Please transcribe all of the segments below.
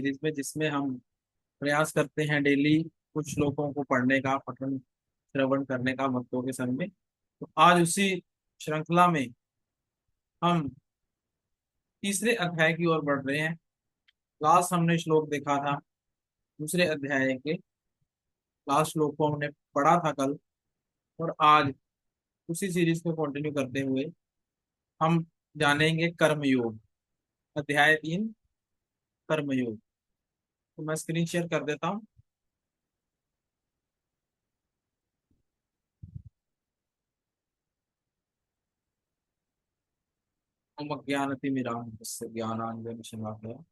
Series में, जिसमें हम प्रयास करते हैं डेली कुछ श्लोकों को पढ़ने का, पठन श्रवण करने का भक्तों के संग में। तो आज उसी श्रृंखला में हम तीसरे अध्याय की ओर बढ़ रहे हैं। लास्ट हमने श्लोक देखा था दूसरे अध्याय के, लास्ट श्लोक को हमने पढ़ा था कल। और आज उसी सीरीज को कंटिन्यू करते हुए हम जानेंगे कर्मयोग, अध्याय 3, कर्मयोग। तो मैं स्क्रीन शेयर कर देता हूँ। ओम अज्ञानतिमिरान्धस्य ज्ञानाञ्जनशलाकया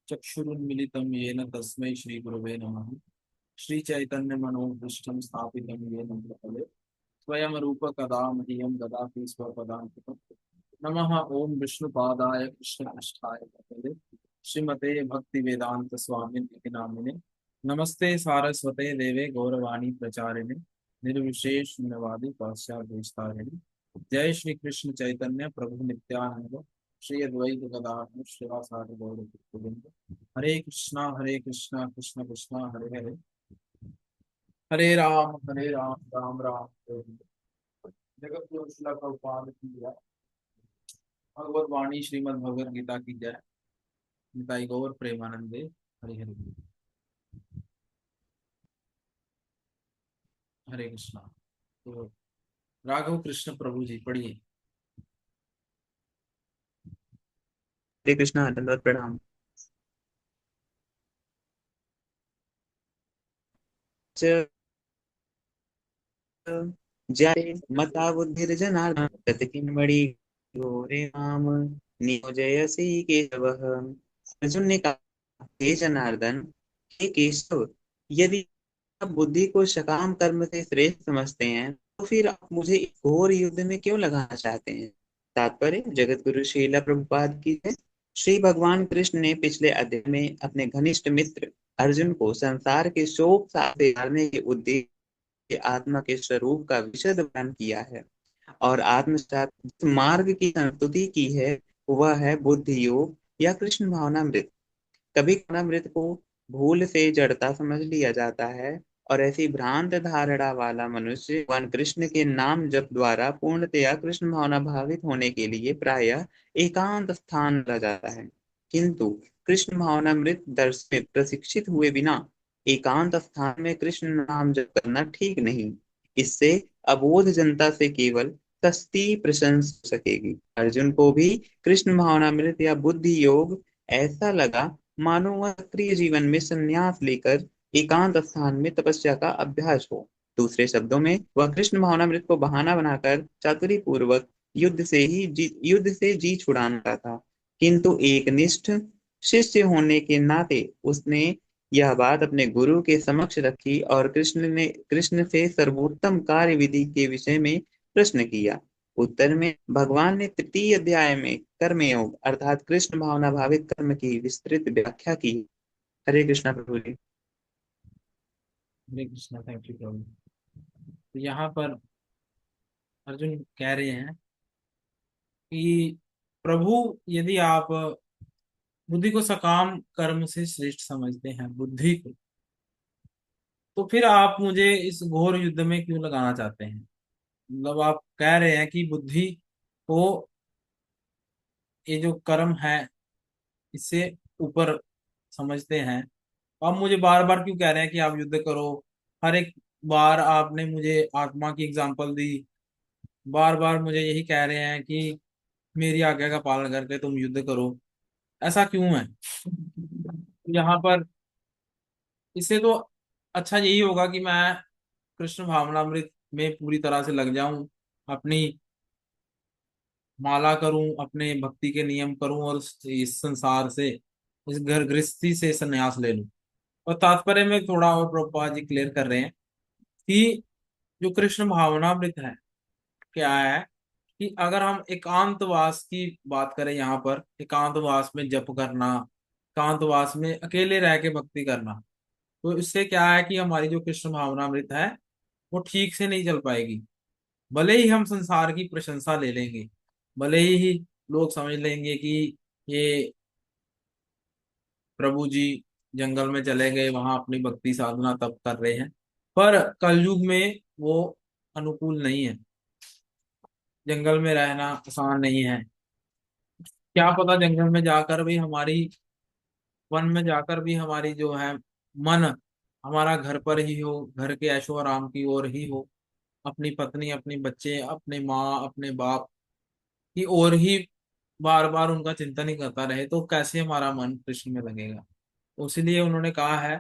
चक्षुरुन्मिलितं येन तस्मै श्रीगुरवे नमः। श्रीचैतन्यमनोभीष्टं स्थापितं येन भूतले स्वयं रूप कदा मह्यं ददाति स्वपदान्तिकम्। नमः ओम विष्णुपादाय कृष्णपृष्ठाय भूतले श्रीमते भक्तिवेदांत स्वामिनिति नामिने। नमस्ते सारस्वते देवे गौरवाणी प्रचारिणे निर्विशेष शून्यवादी पाश्चात्यदेशतारिणे। जय श्री कृष्ण चैतन्य प्रभु नित्यानंद श्री अद्वैत गदाधर श्रीवासादि गौर भक्तवृंद। हरे कृष्णा कृष्ण कृष्णा हरे हरे, हरे राम राम राम हरे हरे। जगत गुरु श्रील प्रभुपाद की जय। भगवत वाणी श्रीमद् भगवद गीता की जय। निताई गौर प्रेमानंदे हरे हरे। हरे कृष्णा। तो राघव कृष्ण प्रभु जी पढ़िए। हरे कृष्णा, दंडवत प्रणाम। च जय मता बुद्धिर्जनार्दन तत्किन्मणि घोरे नाम नियोजयसि केशवः। अर्जुन ने कहा, हे जनार्दन, हे केशव, यदि आप बुद्धि को सकाम कर्म से श्रेष्ठ समझते हैं तो फिर आप मुझे इस घोर युद्ध में क्यों लगाना चाहते हैं। तात्पर्य जगत गुरु श्रीला प्रभुपाद की है। श्री भगवान कृष्ण ने पिछले अध्याय में अपने घनिष्ठ मित्र अर्जुन को संसार के शोक सागर से तारने के उद्देश्य के आत्मा के स्वरूप का विशद वर्णन किया है और आत्मसात मार्ग की संस्तुति की है। वह है बुद्धि योग या कृष्ण भावनामृत। कभी भावनामृत को भूल से जड़ता समझ लिया जाता है और ऐसी भ्रांत धारणा वाला मनुष्य भगवान कृष्ण के नाम जप द्वारा पूर्णतया कृष्ण भावना भावित होने के लिए प्रायः एकांत स्थान रह जाता है। किंतु कृष्ण भावनामृत दर्श में प्रशिक्षित हुए बिना एकांत स्थान में कृष्ण नाम जप करना ठीक नहीं। इससे अबोध जनता से केवल सस्ती प्रशंसा हो सकेगी। अर्जुन को भी कृष्ण भावनामृत या बुद्धि योग ऐसा लगा मानो वह सक्रिय जीवन में संन्यास लेकर एकांत स्थान में तपस्या का अभ्यास हो। दूसरे शब्दों में वह कृष्ण भावनामृत को बहाना बनाकर चातुरी पूर्वक युद्ध से जी छुड़ाना था। किंतु एक निष्ठ शिष्य होने के नाते उसने यह बात अपने गुरु के समक्ष रखी और कृष्ण से सर्वोत्तम कार्य विधि के विषय में प्रश्न किया। उत्तर में भगवान ने तृतीय अध्याय में कर्मयोग अर्थात कृष्ण भावना भावित कर्म की विस्तृत व्याख्या की। हरे कृष्णा प्रभु जी। हरे कृष्णा। थैंक यू प्रभु। तो यहाँ पर अर्जुन कह रहे हैं कि प्रभु, यदि आप बुद्धि को सकाम कर्म से श्रेष्ठ समझते हैं, बुद्धि को, तो फिर आप मुझे इस घोर युद्ध में क्यों लगाना चाहते हैं। मतलब आप कह रहे हैं कि बुद्धि को, ये जो कर्म है, इससे ऊपर समझते हैं। आप मुझे बार बार क्यों कह रहे हैं कि आप युद्ध करो। हर एक बार आपने मुझे आत्मा की एग्जांपल दी, बार बार मुझे यही कह रहे हैं कि मेरी आज्ञा का पालन करके तुम युद्ध करो। ऐसा क्यों है। यहाँ पर इससे तो अच्छा यही होगा कि मैं कृष्ण भावनामृत में पूरी तरह से लग जाऊं, अपनी माला करूं, अपने भक्ति के नियम करूं और इस संसार से, इस घर गृहस्थी से संन्यास ले लूं। और तात्पर्य में थोड़ा और प्रभुपाद जी क्लियर कर रहे हैं कि जो कृष्ण भावनामृत है क्या है, कि अगर हम एकांतवास की बात करें, यहाँ पर एकांतवास में जप करना, एकांतवास में अकेले रह के भक्ति करना, तो इससे क्या है कि हमारी जो कृष्ण भावनामृत है वो ठीक से नहीं चल पाएगी। भले ही हम संसार की प्रशंसा ले लेंगे, भले ही लोग समझ लेंगे कि ये प्रभु जी जंगल में चले गए, वहां अपनी भक्ति साधना तप कर रहे हैं। पर कलयुग में वो अनुकूल नहीं है, जंगल में रहना आसान नहीं है। क्या पता जंगल में जाकर भी हमारी, वन में जाकर भी हमारी जो है मन हमारा घर पर ही हो, घर के ऐशो आराम की ओर ही हो, अपनी पत्नी, अपने बच्चे, अपने माँ, अपने बाप की ओर ही बार बार उनका चिंतन ही करता रहे, तो कैसे हमारा मन कृष्ण में लगेगा। तो इसलिए उन्होंने कहा है,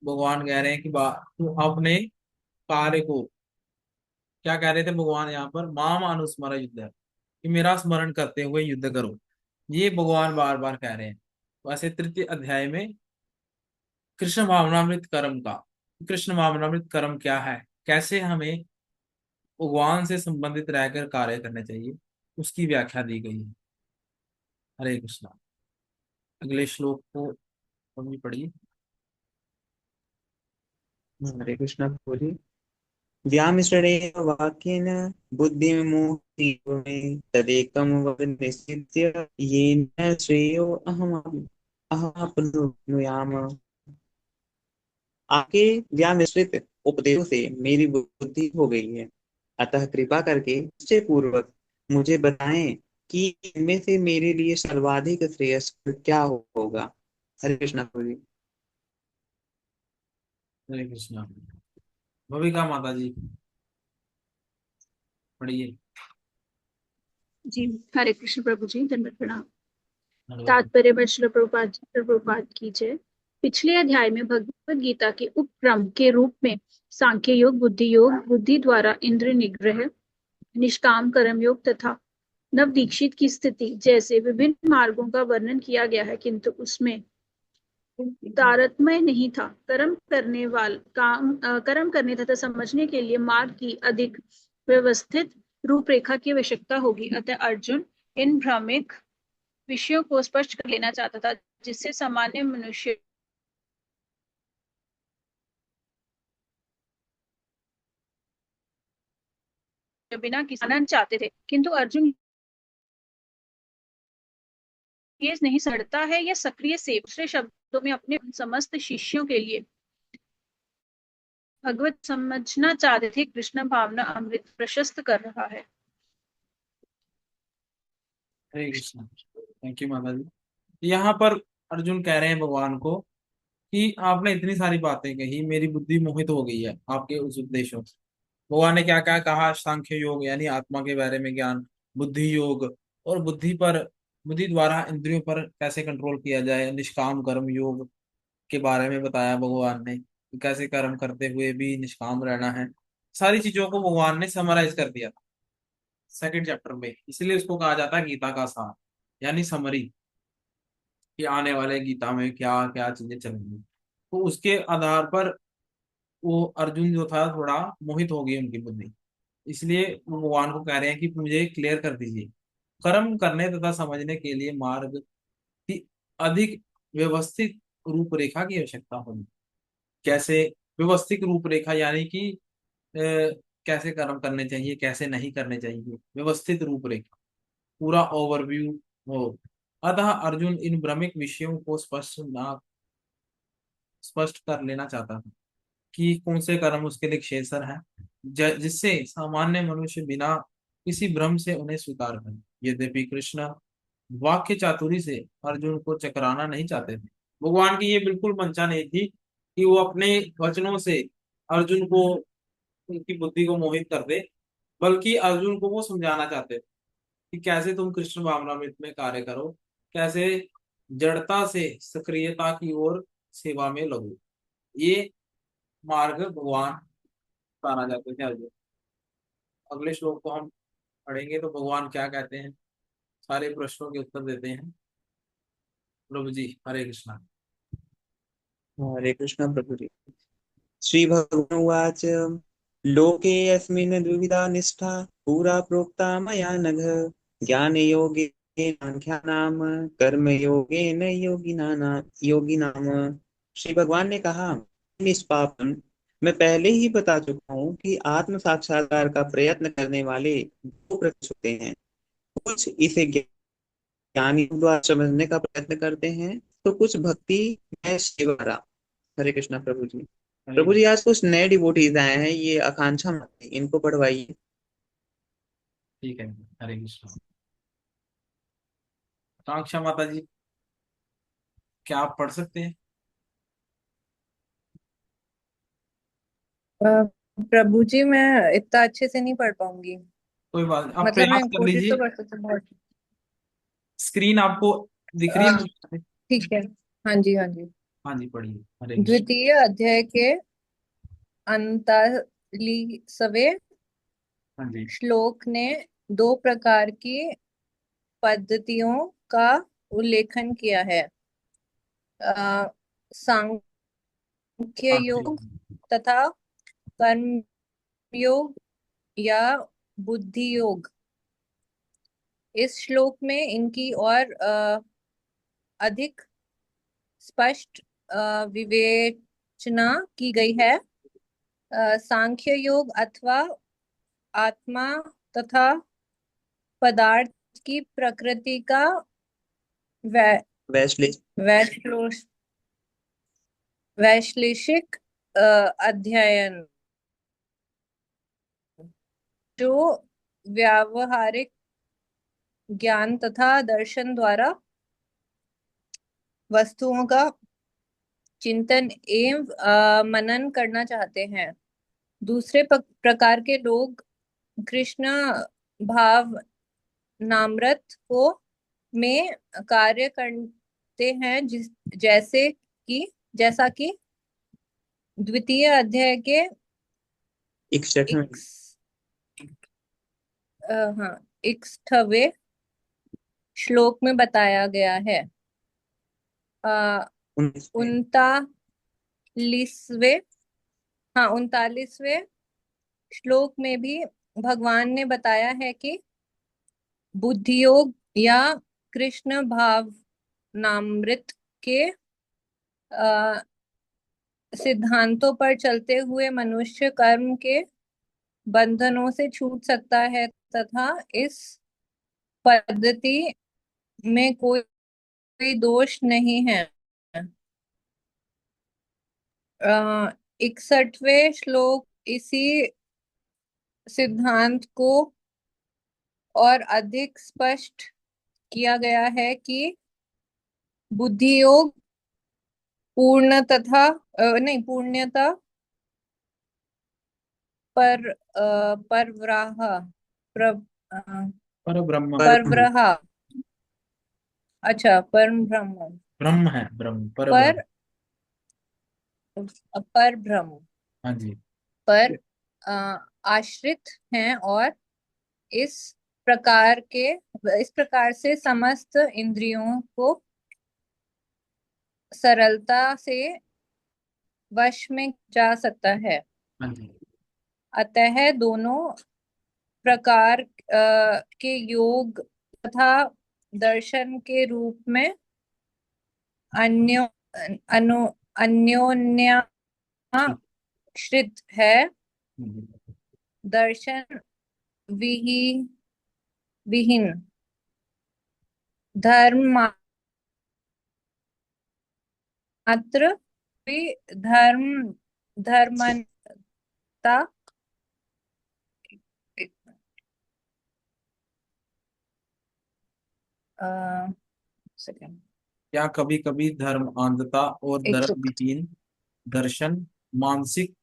भगवान कह रहे हैं कि तू अपने कार्य को, क्या कह रहे थे भगवान यहाँ पर, माम अनुस्मर युद्ध, कि मेरा स्मरण करते हुए युद्ध करो, ये भगवान बार बार कह रहे हैं। वैसे तृतीय अध्याय में कृष्ण भावनामृत कर्म का, कृष्ण भावनामृत कर्म क्या है, कैसे हमें भगवान से संबंधित रहकर कार्य करने चाहिए, उसकी व्याख्या दी गई है। हरे कृष्णा। अगले श्लोक को कभी पढ़िए। हरे कृष्ण बोलिए। व्यामिश्रेण वाक्येन बुद्धिर्मोहितो मे तदेकं वद निश्चित्य येन श्रेयो अहमाप्नुयाम। आपके व्यामिश्रित उपदेशों से मेरी बुद्धि हो गई है, अतः कृपा करके निश्चय पूर्वक मुझे बताएं कि इनमें से मेरे लिए सर्वाधिक श्रेयस्कर क्या होगा। हरे कृष्ण बोलिए। हरे कृष्णा। भविका माता जी पढ़िए। जी, हरे कृष्ण प्रभु जी, दंडवत प्रणाम। हरे तात्पर्य श्रील प्रभुपाद की जय। पिछले अध्याय में भगवत गीता के उपक्रम के रूप में सांख्य योग, बुद्धि योग, बुद्धि द्वारा इंद्र निग्रह, निष्काम कर्म योग तथा नव दीक्षित की स्थिति जैसे विभिन्न मार्गों का वर्णन किया गया है, किंतु उसमें तारतम्य नहीं था। कर्म करने तथा समझने के लिए मार्ग की अधिक व्यवस्थित रूपरेखा की आवश्यकता होगी। अतः अर्जुन इन भ्रमिक विषयों को स्पष्ट कर लेना चाहता था, जिससे सामान्य मनुष्य बिना किसी आनंद चाहते थे, किंतु अर्जुन ये नहीं सड़ता है या सक्रिय से, दूसरे शब्दों में अपने समस्त शिष्यों के लिए भगवत समझना चाहते थे। कृष्ण भावना अमृत प्रशस्त कर रहा है। कृष्णा। थैंक यू माता जी। यहाँ पर अर्जुन कह रहे हैं भगवान को कि आपने इतनी सारी बातें कही, मेरी बुद्धि मोहित हो गई है आपके उस उपदेशों से। भगवान ने क्या क्या कहा, सांख्य योग यानी आत्मा के बारे में ज्ञान, बुद्धि योग, और बुद्धि द्वारा इंद्रियों पर कैसे कंट्रोल किया जाए, निष्काम कर्म योग के बारे में बताया भगवान ने, कि कैसे कर्म करते हुए भी निष्काम रहना है। सारी चीजों को भगवान ने समराइज कर दिया था सेकंड चैप्टर में, इसलिए उसको कहा जाता है गीता का सार, यानी समरी, कि आने वाले गीता में क्या क्या चीजें चलेंगी। तो उसके आधार पर वो अर्जुन जो था थोड़ा मोहित हो गई उनकी बुद्धि, इसलिए वो भगवान को कह रहे हैं कि मुझे क्लियर कर दीजिए। कर्म करने तथा समझने के लिए मार्ग की अधिक व्यवस्थित रूपरेखा की आवश्यकता होगी। कैसे व्यवस्थित रूपरेखा, यानी कि कैसे कर्म करने चाहिए, कैसे नहीं करने चाहिए, व्यवस्थित रूपरेखा, पूरा ओवरव्यू हो। अतः अर्जुन इन भ्रमिक विषयों को स्पष्ट कर लेना चाहता था कि कौन से कर्म उसके लिए शेषर है, जिससे सामान्य मनुष्य बिना किसी भ्रम से उन्हें स्वीकार करे। यद्यपि कृष्ण वाक्य चातुरी से अर्जुन को चकराना नहीं चाहते थे, भगवान की ये बिल्कुल मंशा नहीं थी कि वो अपने वचनों से अर्जुन को, उनकी बुद्धि को मोहित कर दे, बल्कि अर्जुन को वो समझाना चाहते थे कि कैसे तुम कृष्ण भावनामृत में कार्य करो, कैसे जड़ता से सक्रियता की ओर सेवा में लगो। ये मार्ग भगवान बताना चाहते थे अर्जुन। अगले श्लोक को हम पढ़ेंगे तो भगवान क्या कहते हैं, सारे प्रश्नों के उत्तर देते हैं। प्रभु जी हरे कृष्णा। हरे कृष्ण प्रभु जी। श्री भगवान उवाच लोके अस्मिन् द्विविधा निष्ठा पुरा प्रोक्ता मया नघ ज्ञान योगेन सांख्यानाम कर्म योगेन योगिनाम। श्री भगवान ने कहा, निष्पापन, मैं पहले ही बता चुका हूँ कि आत्म साक्षात्कार का प्रयत्न करने वाले दो प्रकार होते हैं। कुछ इसे ज्ञानियों द्वारा समझने का प्रयत्न करते हैं तो कुछ भक्ति में सेवारा। हरे कृष्णा प्रभु जी। हरे प्रभु जी आज कुछ नए डिवोटीज आए हैं, ये आकांक्षा माता, इनको पढ़वाइए। ठीक है। हरे कृष्णा। आकांक्षा माता जी, क्या आप पढ़ सकते हैं? अ, प्रभु जी मैं इतना अच्छे से नहीं पढ़ पाऊंगी। कोई बात नहीं, आप मतलब प्रयास मैं कर कोशिश तो लीजिए। कर सकती हूँ बहुत। स्क्रीन आपको दिख रही अ, है? ठीक है। हाँ जी, हाँ जी। हाँ जी, पढ़िए। हरे कृष्ण। द्वितीय अध्याय के 39वें हाँ जी। श्लोक ने दो प्रकार की पद्धतियों का उल्लेखन किया है। सांख्य हाँ जी। योग तथा कर्म योग या बुद्धि योग। इस श्लोक में इनकी और अधिक स्पष्ट विवेचना की गई है। सांख्य योग अथवा आत्मा तथा पदार्थ की प्रकृति का वै, वैश्लेष। वैश्लोष वैश्लेषिक अध्ययन जो व्यावहारिक ज्ञान तथा दर्शन द्वारा वस्तुओं का चिंतन एवं मनन करना चाहते हैं। दूसरे प्रकार के लोग कृष्ण भाव नामृत को में कार्य करते हैं, जैसा कि द्वितीय अध्याय के 61 में। इक्स हाँ 61वें श्लोक में बताया गया है। आ, 19 में। 39वें हाँ 39वें श्लोक में भी भगवान ने बताया है कि बुद्धि योग या कृष्ण भाव नामृत के अ, सिद्धांतों पर चलते हुए मनुष्य कर्म के बंधनों से छूट सकता है तथा इस पद्धति में कोई दोष नहीं है। 61वें श्लोक इसी सिद्धांत को और अधिक स्पष्ट किया गया है कि बुद्धि योग नहीं पूर्णतः परव्राह प्र, अ, पर ब्रह्म। पर ब्रह्म। परव्रहा अच्छा परम ब्रह्म ब्रह्म है, ब्रह्म, पर ब्रह्म। पर पर ब्रह्म हाँ जी। पर आश्रित हैं और इस इस प्रकार से समस्त इंद्रियों को सरलता से वश में जा सकता है। हाँ जी। अतः दोनों प्रकार के योग तथा दर्शन के रूप में अन्यो अनु अन्योन्याश्रित है। दर्शन विहि विहीन धर्म मात्र भी धर्मता सेकंड या कभी कभी धर्म अंधता और एक धर्म विहीन दर्शन मानसिक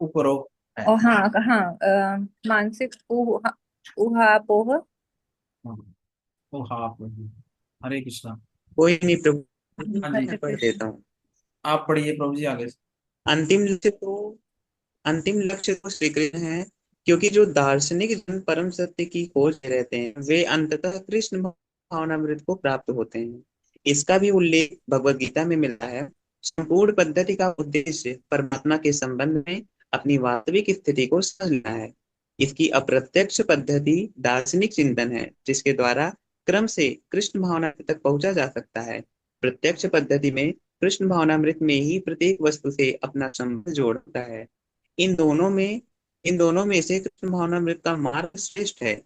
उपरोक्त है। हाँ हाँ मानसिक उहापोह। हाँ। ओ हाँ, हरे कृष्णा। कोई नहीं प्रभु, हाँ जी, मैं हरे पढ़ कृष्ण। देता हूँ। आप पढ़िए प्रभु जी आगे से। अंतिम लक्ष्य तो अंतिम लक्ष्य तो श्री कृष्ण है, क्योंकि जो दार्शनिक जन परम सत्य की खोज में रहते हैं वे अंततः कृष्ण भावनामृत को प्राप्त होते हैं। इसका भी उल्लेख भगवत गीता में मिलता है। संपूर्ण पद्धति का उद्देश्य परमात्मा के संबंध में अपनी वास्तविक स्थिति को समझना है। इसकी अप्रत्यक्ष पद्धति दार्शनिक चिंतन है, जिसके द्वारा क्रम से कृष्ण भावनामृत तक पहुंचा जा सकता है। प्रत्यक्ष पद्धति में कृष्ण भावनामृत में ही प्रत्येक वस्तु से अपना संबंध जोड़ता है। इन दोनों में इन दोनों में से कृष्ण भावनामृत का मार्ग श्रेष्ठ है,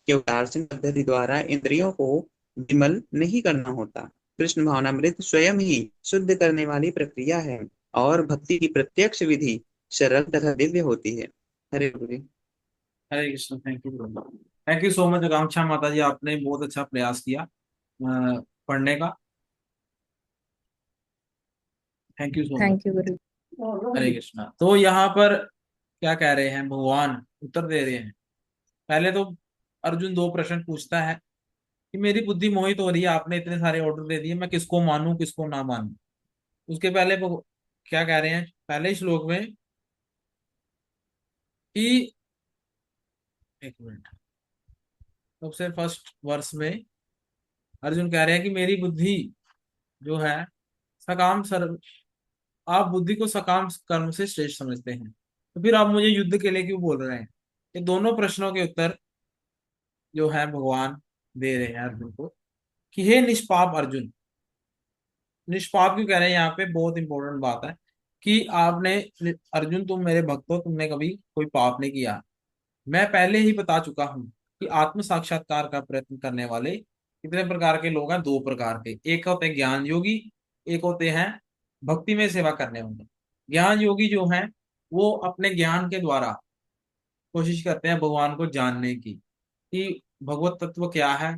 क्योंकि दार्शनिक पद्धति द्वारा इंद्रियों को विमल नहीं करना होता। कृष्ण भावनामृत स्वयं ही शुद्ध करने वाली प्रक्रिया है और भक्ति की प्रत्यक्ष विधि सरल तथा दिव्य होती है। हरे गुरु जी। Hare Krishna. Thank you so much Akanksha माता जी, आपने बहुत अच्छा प्रयास किया पढ़ने का। Thank you so much. Thank you गुरु। हरे कृष्णा। तो यहाँ पर क्या कह रहे हैं भगवान, उत्तर दे रहे हैं। पहले तो अर्जुन दो प्रश्न पूछता है कि मेरी बुद्धि मोहित हो रही है, आपने इतने सारे ऑर्डर दे दिए, मैं किसको मानूं किसको ना मानूं। उसके पहले क्या कह रहे हैं पहले श्लोक में कि, एक मिनट, सबसे फर्स्ट वर्ष में अर्जुन कह रहे हैं कि मेरी बुद्धि जो है सकाम सर्व, आप बुद्धि को सकाम कर्म से श्रेष्ठ समझते हैं, तो फिर आप मुझे युद्ध के लिए क्यों बोल रहे हैं। ये दोनों प्रश्नों के उत्तर जो है भगवान दे रहे हैं अर्जुन को कि हे निष्पाप अर्जुन। निष्पाप क्यों कह रहे हैं यहाँ पे, बहुत इंपॉर्टेंट बात है कि आपने, अर्जुन तुम मेरे भक्त हो, तुमने कभी कोई पाप नहीं किया। मैं पहले ही बता चुका हूं कि आत्म साक्षात्कार का प्रयत्न करने वाले कितने प्रकार के लोग हैं, दो प्रकार के। एक होते हैं ज्ञान योगी, एक होते हैं भक्ति में सेवा करने वाले। ज्ञान योगी जो हैं वो अपने ज्ञान के द्वारा कोशिश करते हैं भगवान को जानने की, कि भगवत तत्व क्या है,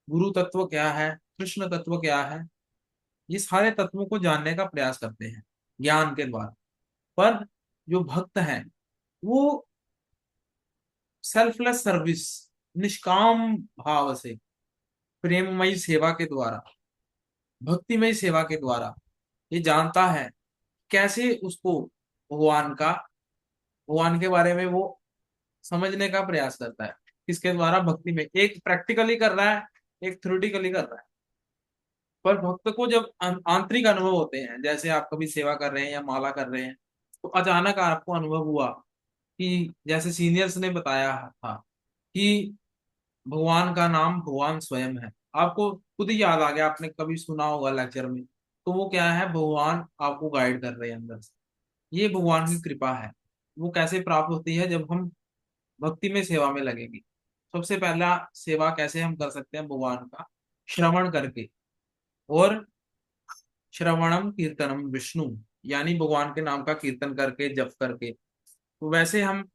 गुरु तत्व क्या है, कृष्ण तत्व क्या है। ये सारे तत्वों को जानने का प्रयास करते हैं ज्ञान के द्वारा। पर जो भक्त हैं वो सेल्फलेस सर्विस, निष्काम भाव से, प्रेममयी सेवा के द्वारा, भक्तिमय सेवा के द्वारा ये जानता है कैसे उसको भगवान का, भगवान के बारे में वो समझने का प्रयास करता है। किसके द्वारा, भक्ति में। एक प्रैक्टिकली कर रहा है, एक थ्योरेटिकली कर रहा है। पर भक्त को जब आंतरिक अनुभव होते हैं, जैसे आप कभी सेवा कर रहे हैं या माला कर रहे हैं, तो अचानक आपको अनुभव हुआ कि जैसे सीनियर्स ने बताया था कि भगवान का नाम भगवान स्वयं है। आपको खुद ही याद आ गया, आपने कभी सुना होगा लेक्चर में। तो वो क्या है, भगवान आपको गाइड कर रहे हैं अंदर से। ये भगवान की कृपा है। वो कैसे प्राप्त होती है, जब हम भक्ति में सेवा में लगेंगे। सबसे पहला सेवा कैसे हम कर सकते हैं भगवान का, श्रवण करके। और श्रवणम कीर्तनम विष्णु, यानी भगवान के नाम का कीर्तन करके, जप करके, तो वैसे हम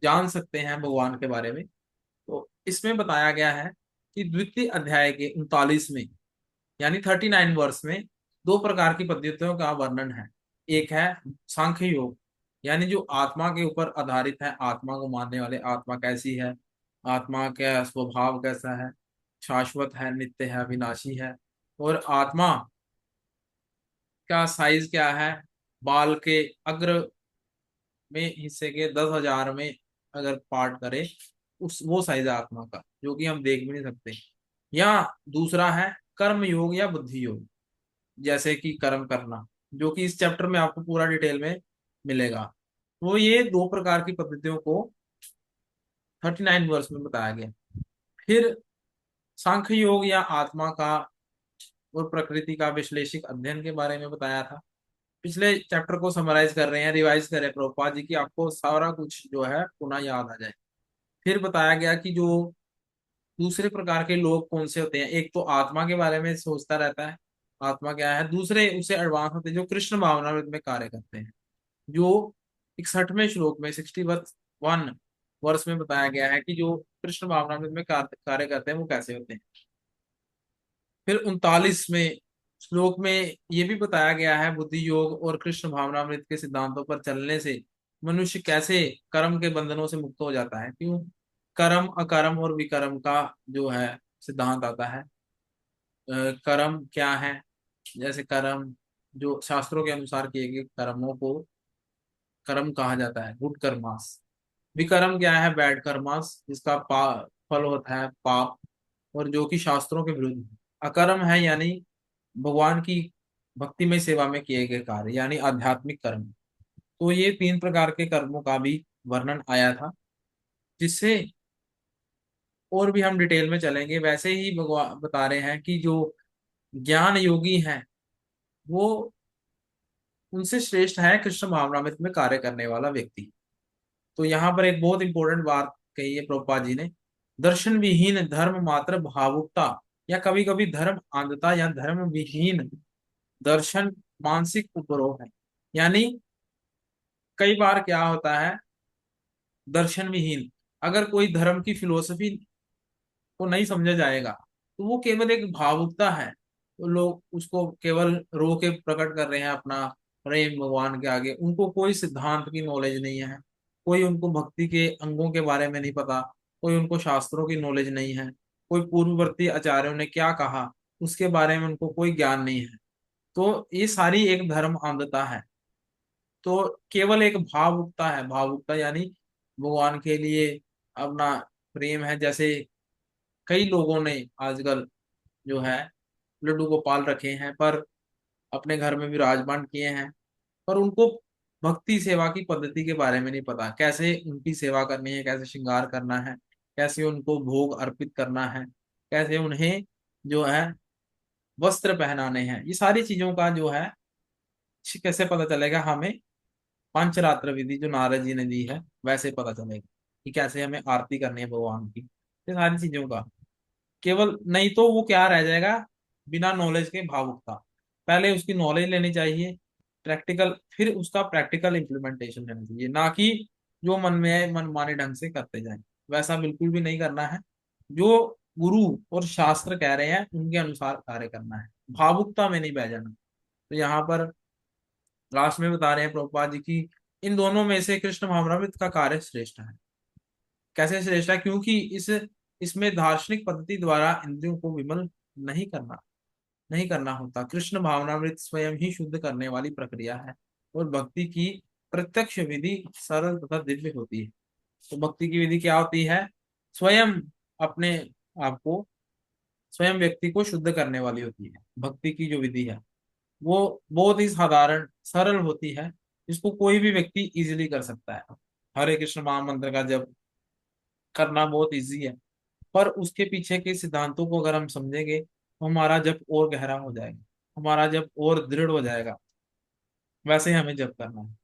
जान सकते हैं भगवान के बारे में। तो इसमें बताया गया है कि द्वितीय अध्याय के 39 में, यानी 39 वर्ष में, दो प्रकार की पद्धतियों का वर्णन है। एक है सांख्य योग, यानी जो आत्मा के ऊपर आधारित है, आत्मा को मानने वाले, आत्मा कैसी है, आत्मा का स्वभाव कैसा है, शाश्वत है, नित्य है, अविनाशी है। और आत्मा का साइज क्या है, बाल के अग्र में हिस्से के 10,000 में अगर पार्ट करे, उस वो साइज है आत्मा का, जो कि हम देख भी नहीं सकते। या दूसरा है कर्म योग या बुद्धि योग, जैसे कि कर्म करना, जो कि इस चैप्टर में आपको पूरा डिटेल में मिलेगा। तो ये दो प्रकार की पद्धतियों को 39 वर्ष में बताया गया। फिर सांख्य योग या आत्मा का और प्रकृति का विश्लेषिक अध्ययन के बारे में बताया था। पिछले चैप्टर को समराइज कर रहे हैं, रिवाइज करें प्रभुपाद जी की, आपको सारा कुछ जो है पुनः याद आ जाए। फिर बताया गया कि जो दूसरे प्रकार के लोग कौन से होते हैं। एक तो आत्मा के बारे में सोचता रहता है, आत्मा क्या है। दूसरे उससे एडवांस होते हैं जो कृष्ण भावनामृत में कार्य करते हैं, जो 61वें श्लोक में 61 वर्ष में बताया गया है कि जो कृष्ण भावनामृत में कार्य करते हैं वो कैसे होते हैं। फिर 39वें श्लोक में ये भी बताया गया है बुद्धि योग और कृष्ण भावनामृत के सिद्धांतों पर चलने से मनुष्य कैसे कर्म के बंधनों से मुक्त हो जाता है। क्यों, कर्म, अकर्म और विकर्म का जो है सिद्धांत आता है। कर्म क्या है, जैसे कर्म जो शास्त्रों के अनुसार किए गए कर्मों को कर्म कहा जाता है, गुड कर्मास। विकर्म क्या है, बैड कर्मास, जिसका फल होता है पाप, और जो कि शास्त्रों के विरुद्ध है। अकर्म है यानी भगवान की भक्तिमय सेवा में किए गए कार्य, यानी आध्यात्मिक कर्म। तो ये तीन प्रकार के कर्मों का भी वर्णन आया था, जिससे और भी हम डिटेल में चलेंगे। वैसे ही भगवान बता रहे हैं कि जो ज्ञान योगी हैं वो, उनसे श्रेष्ठ है कृष्ण भावनामृत में कार्य करने वाला व्यक्ति। तो यहाँ पर एक बहुत इंपॉर्टेंट बात कही है प्रभुपाद जी ने, दर्शन विहीन धर्म मात्र भावुकता या कभी कभी धर्म अंधता या धर्म विहीन दर्शन मानसिक उपरोध है। यानी कई बार क्या होता है, दर्शन विहीन, अगर कोई धर्म की फिलोसफी को नहीं समझा जाएगा तो वो केवल एक भावुकता है। तो लोग उसको केवल रो के प्रकट कर रहे हैं अपना प्रेम भगवान के आगे, उनको कोई सिद्धांत की नॉलेज नहीं है, कोई उनको भक्ति के अंगों के बारे में नहीं पता, कोई उनको शास्त्रों की नॉलेज नहीं है, कोई पूर्ववर्ती आचार्यों ने क्या कहा उसके बारे में उनको कोई ज्ञान नहीं है। तो ये सारी एक धर्म अंधता है। तो केवल एक भावुकता है, भावुकता यानी भगवान के लिए अपना प्रेम है। जैसे कई लोगों ने आजकल जो है लड्डू गोपाल रखे हैं, पर अपने घर में विराजमान किए हैं, पर उनको भक्ति सेवा की पद्धति के बारे में नहीं पता, कैसे उनकी सेवा करनी है, कैसे श्रृंगार करना है, कैसे उनको भोग अर्पित करना है, कैसे उन्हें जो है वस्त्र पहनाने हैं। ये सारी चीजों का जो है कैसे पता चलेगा हमें, पंचरात्र विधि जो नारद जी ने दी है वैसे पता चलेगा कि कैसे हमें आरती करनी है भगवान की। ये सारी चीजों का केवल, नहीं तो वो क्या रह जाएगा, बिना नॉलेज के भावुकता। पहले उसकी नॉलेज लेनी चाहिए, प्रैक्टिकल, फिर उसका प्रैक्टिकल इम्प्लीमेंटेशन लेना चाहिए, ना कि जो मन में है मनमाने ढंग से करते जाएं। वैसा बिल्कुल भी नहीं करना है। जो गुरु और शास्त्र कह रहे हैं उनके अनुसार कार्य करना है, भावुकता में नहीं बह जाना। तो यहाँ पर लास्ट में बता रहे हैं प्रभुपाद जी की इन दोनों में से कृष्ण भावनामृत का कार्य श्रेष्ठ है। कैसे श्रेष्ठ है? क्योंकि इसमें दार्शनिक पद्धति द्वारा इंद्रियों को विमल नहीं करना नहीं करना होता। कृष्ण भावनामृत स्वयं ही शुद्ध करने वाली प्रक्रिया है, और भक्ति की प्रत्यक्ष विधि सरल तथा दिव्य होती है। तो भक्ति की विधि क्या होती है? स्वयं अपने आप को, स्वयं व्यक्ति को शुद्ध करने वाली होती है। भक्ति की जो विधि है वो बहुत ही साधारण सरल होती है, इसको कोई भी व्यक्ति इजीली कर सकता है। हरे कृष्ण महामंत्र का जब करना बहुत इजी है, पर उसके पीछे के सिद्धांतों को अगर हम समझेंगे तो हमारा जप और गहरा हो जाएगा, हमारा जप और दृढ़ हो जाएगा। वैसे ही हमें जप करना है।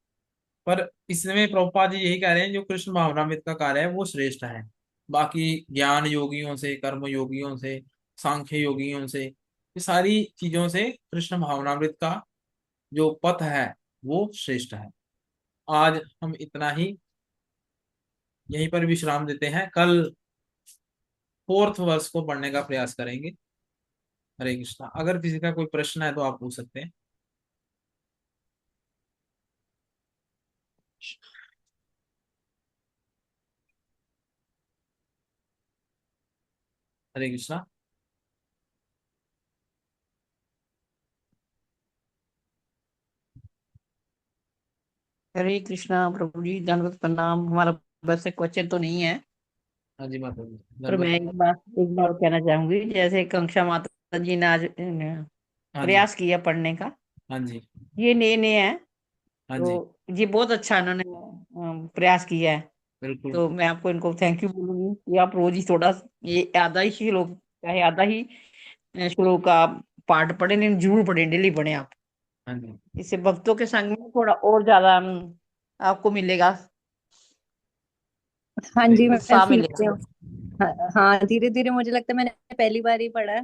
पर इसमें प्रभुपाद जी यही कह रहे हैं जो कृष्ण भावनामृत का कार्य है वो श्रेष्ठ है, बाकी ज्ञान योगियों से, कर्म योगियों से, सांख्य योगियों से, ये सारी चीजों से कृष्ण भावनामृत का जो पथ है वो श्रेष्ठ है। आज हम इतना ही यहीं पर विश्राम देते हैं, कल फोर्थ वर्ष को पढ़ने का प्रयास करेंगे। हरे कृष्णा। अगर किसी का कोई प्रश्न है तो आप पूछ सकते हैं। हरे कृष्णा। हरे कृष्णा प्रभु जी, दंडवत प्रणाम। हमारा बस से क्वेश्चन तो नहीं है, हाँ जी माता जी पर मैं धन्यवाद। एक बार कहना चाहूंगी। जैसे कंक्षा माता जी ने आज हाँ जी। प्रयास किया पढ़ने का, हाँ जी। ये नए नए हैं, हाँ जी। तो ये बहुत अच्छा इन्होंने प्रयास किया है। बिल्कुल। तो मैं आपको इनको थैंक यू बोलूंगी कि आप रोज ही थोड़ा ये आधा ही श्लोक, चाहे आधा ही श्लोक का पाठ पढ़े, लेकिन जरूर पढ़े, डेली पढ़े आप। हाँ जी। इससे भक्तों के संग में थोड़ा और ज्यादा आपको मिलेगा, हाँ हरे जी, मैं उत्साह सीखती मिलेगा। हूँ। हाँ हाँ, धीरे धीरे, मुझे लगता है मैंने पहली बार ही पढ़ा है,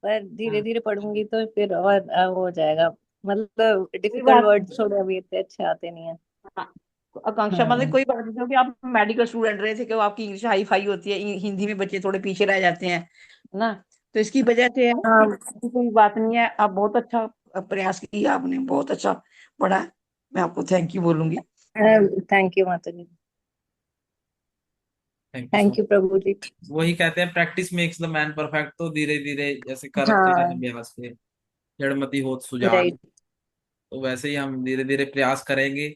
पर धीरे हाँ। धीरे पढ़ूंगी तो फिर और वो हो जाएगा। मतलब कोई डिफिकल्ट बात वर्ड्स थोड़े अभी इतने अच्छे आते नहीं है। हाँ, तो आकांक्षा मतलब हाँ कोई बात नहीं, क्योंकि आप मेडिकल स्टूडेंट रहे थे कि आपकी इंग्लिश हाई फाई होती है, हिंदी में बच्चे थोड़े पीछे रह जाते हैं, है ना। तो इसकी वजह से है, हाँ। कि कोई बात नहीं है। आप बहुत अच्छा प्रयास किया, आपने बहुत अच्छा पढ़ा। मैं आपको थैंक यू बोलूंगी। थैंक यू माता जी। Thank you so. Thank you प्रभु जी। वही कहते हैं practice makes the man perfect. तो धीरे धीरे जैसे करते हैं हाँ अभ्यास से जड़मति होत सुजान, राइट। तो वैसे ही हम धीरे धीरे प्रयास करेंगे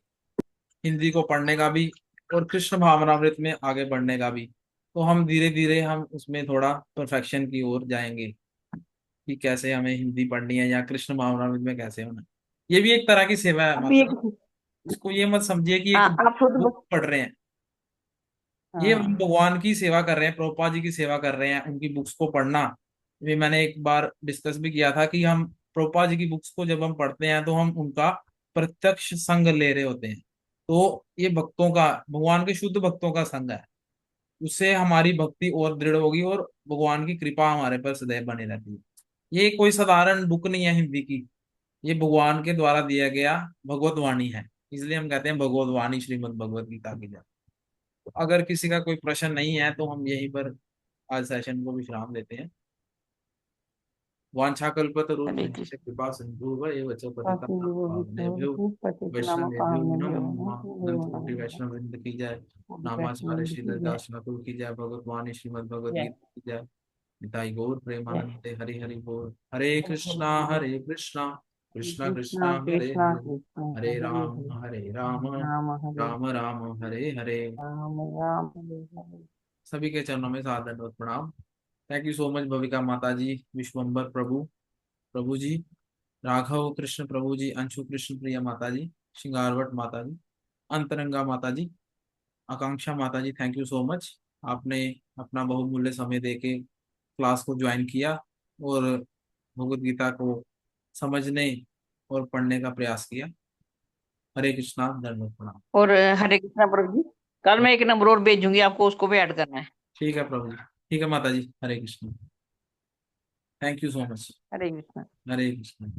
हिंदी को पढ़ने का भी और कृष्ण भावनामृत में आगे बढ़ने का भी। तो हम धीरे धीरे हम उसमें थोड़ा परफेक्शन की ओर जाएंगे कि कैसे हमें हिंदी पढ़नी है या कृष्ण भावनामृत में कैसे होना है। ये भी एक तरह की सेवा है अभी माता एक जी। इसको ये मत समझिए कि एक हाँ, आप खुद बुक पढ़ रहे हैं, ये हम हाँ भगवान की सेवा कर रहे हैं, प्रभुपाद जी की सेवा कर रहे हैं। उनकी बुक्स को पढ़ना, ये मैंने एक बार डिस्कस भी किया था कि हम प्रभुपाद जी की बुक्स को जब हम पढ़ते हैं तो हम उनका प्रत्यक्ष संग ले रहे होते हैं। तो ये भक्तों का, भगवान के शुद्ध भक्तों का संग है। उससे हमारी भक्ति और दृढ़ होगी और भगवान की कृपा हमारे पर सदैव बनी रहती है। ये कोई साधारण बुक नहीं है हिंदी की, ये भगवान के द्वारा दिया गया भगवत वाणी है, इसलिए हम कहते हैं भगवत वाणी श्रीमद् भगवत गीता की जय। तो अगर किसी का कोई प्रश्न नहीं है तो हम यहीं पर आज सेशन को विश्राम देते हैं। हरे वाञ्छाकल्पतरुभ्यश्च कृष्ण कृपा सिन्धुभ्य एव च काशी पतितानां पावनेभ्यो पतितनाम वैष्णवेभ्यो नमो नमः। अनंत कोटि वैष्णव वृंद की जय। नामाचार्य श्री हरिदास ठाकुर की जय। भगवत वाणी श्रीमद् भगवत गीता की जय। निताई गौर प्रेमानंदे हरि हरि बोल। हरे कृष्णा कृष्णा कृष्णा कृष्णा हरे कृष्णा हरे, कृष्णा हरे हरे हरे राम राम हरे राम राम हरे हरे। राम राम हरे हरे। सभी के चरणों में सादर दंडवत प्रणाम। Thank you so much Bhavika माता जी, विश्वम्बर प्रभु प्रभु जी, राघव कृष्ण प्रभु जी, अंशु कृष्ण प्रिया माता जी, श्रृंगारवट माता जी, अंतरंगा माता जी, आकांक्षा माता जी, थैंक यू सो मच। आपने अपना बहुमूल्य समय देके क्लास को ज्वाइन किया और भगवत गीता को समझने और पढ़ने का प्रयास किया। हरे कृष्णा, धन्यवाद, प्रणाम। और हरे कृष्णा प्रभु जी, कल मैं एक नंबर और भेजूंगी आपको, उसको भी ऐड करना है। ठीक है प्रभु जी, ठीक है माता जी, Hare Krishna, thank you so much. Hare Krishna. Hare Krishna.